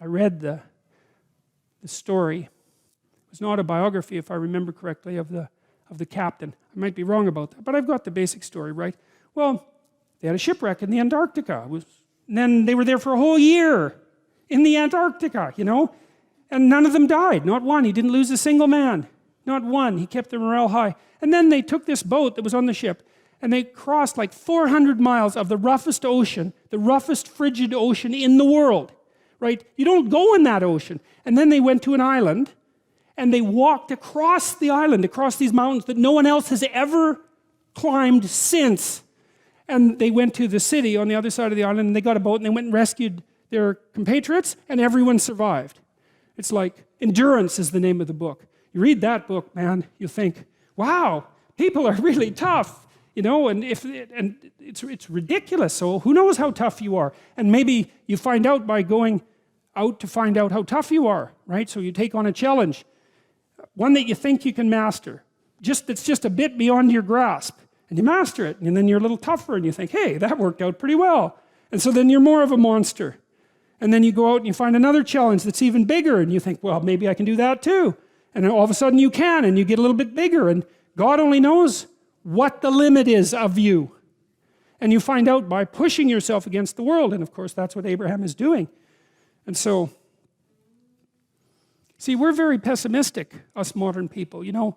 I read the story. It was an autobiography, if I remember correctly, of the captain. I might be wrong about that, but I've got the basic story right. Well, they had a shipwreck in the Antarctica. And then they were there for a whole year in the Antarctica, you know? And none of them died, not one. He didn't lose a single man, not one. He kept their morale high. And then they took this boat that was on the ship, and they crossed like 400 miles of the roughest ocean, the roughest frigid ocean in the world, right? You don't go in that ocean. And then they went to an island, and they walked across the island, across these mountains that no one else has ever climbed since. And they went to the city on the other side of the island, and they got a boat, and they went and rescued their compatriots, and everyone survived. It's like, Endurance is the name of the book. You read that book, man, you think, wow, people are really tough, you know, and it's ridiculous. So who knows how tough you are? And maybe you find out by going out to find out how tough you are, right? So you take on a challenge, one that you think you can master, that's just a bit beyond your grasp, and you master it, and then you're a little tougher, and you think, hey, that worked out pretty well. And so then you're more of a monster. And then you go out and you find another challenge that's even bigger, and you think, well, maybe I can do that too. And then all of a sudden you can, and you get a little bit bigger, and God only knows what the limit is of you. And you find out by pushing yourself against the world, and of course that's what Abraham is doing. And so, see, we're very pessimistic, us modern people. You know,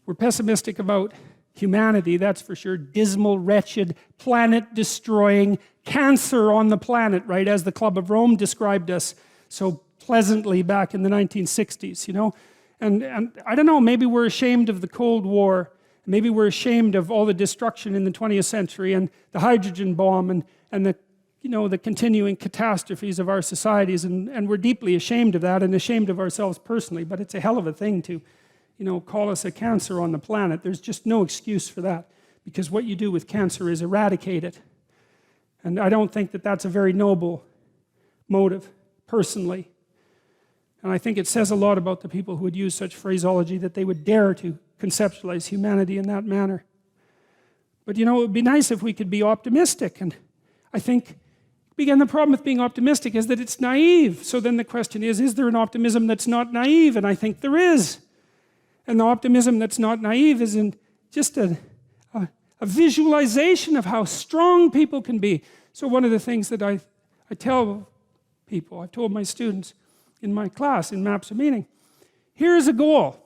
we're pessimistic about humanity, that's for sure. Dismal, wretched, planet-destroying, cancer on the planet, right? As the Club of Rome described us so pleasantly back in the 1960s, you know? And I don't know, maybe we're ashamed of the Cold War. Maybe we're ashamed of all the destruction in the 20th century and the hydrogen bomb and the, you know, the continuing catastrophes of our societies. And we're deeply ashamed of that and ashamed of ourselves personally. But it's a hell of a thing to, you know, call us a cancer on the planet. There's just no excuse for that, because what you do with cancer is eradicate it. And I don't think that that's a very noble motive, personally. And I think it says a lot about the people who would use such phraseology, that they would dare to conceptualize humanity in that manner. But you know, it would be nice if we could be optimistic. And I think, again, the problem with being optimistic is that it's naive. So then the question is there an optimism that's not naive? And I think there is. And the optimism that's not naive is in just a visualization of how strong people can be. So one of the things that I tell people, I've told my students in my class, in Maps of Meaning, here's a goal.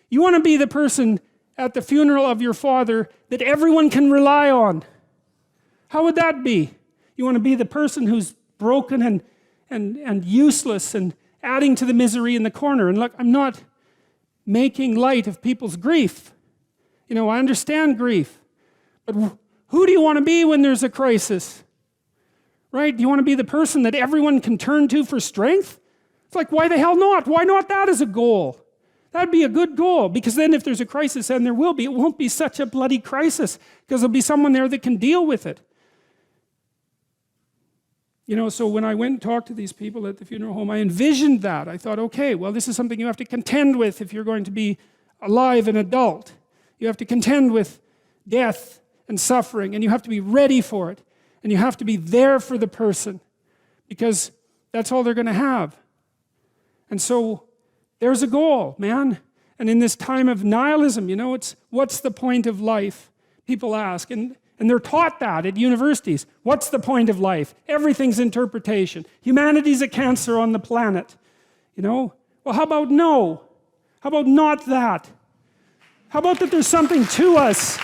You want to be the person at the funeral of your father that everyone can rely on. How would that be? You want to be the person who's broken and useless and adding to the misery in the corner. And look, I'm not making light of people's grief. You know, I understand grief. But who do you want to be when there's a crisis? Right? Do you want to be the person that everyone can turn to for strength? It's like, why the hell not? Why not that as a goal? That'd be a good goal, because then if there's a crisis, and there will be, it won't be such a bloody crisis, because there'll be someone there that can deal with it. You know, so when I went and talked to these people at the funeral home, I envisioned that. I thought, okay, well, this is something you have to contend with if you're going to be alive and adult. You have to contend with death and suffering, and you have to be ready for it. And you have to be there for the person, because that's all they're going to have. And so there's a goal, man. And in this time of nihilism, you know, it's what's the point of life? People ask, and they're taught that at universities. What's the point of life? Everything's interpretation. Humanity's a cancer on the planet. You know? Well, how about no? How about not that? How about that there's something to us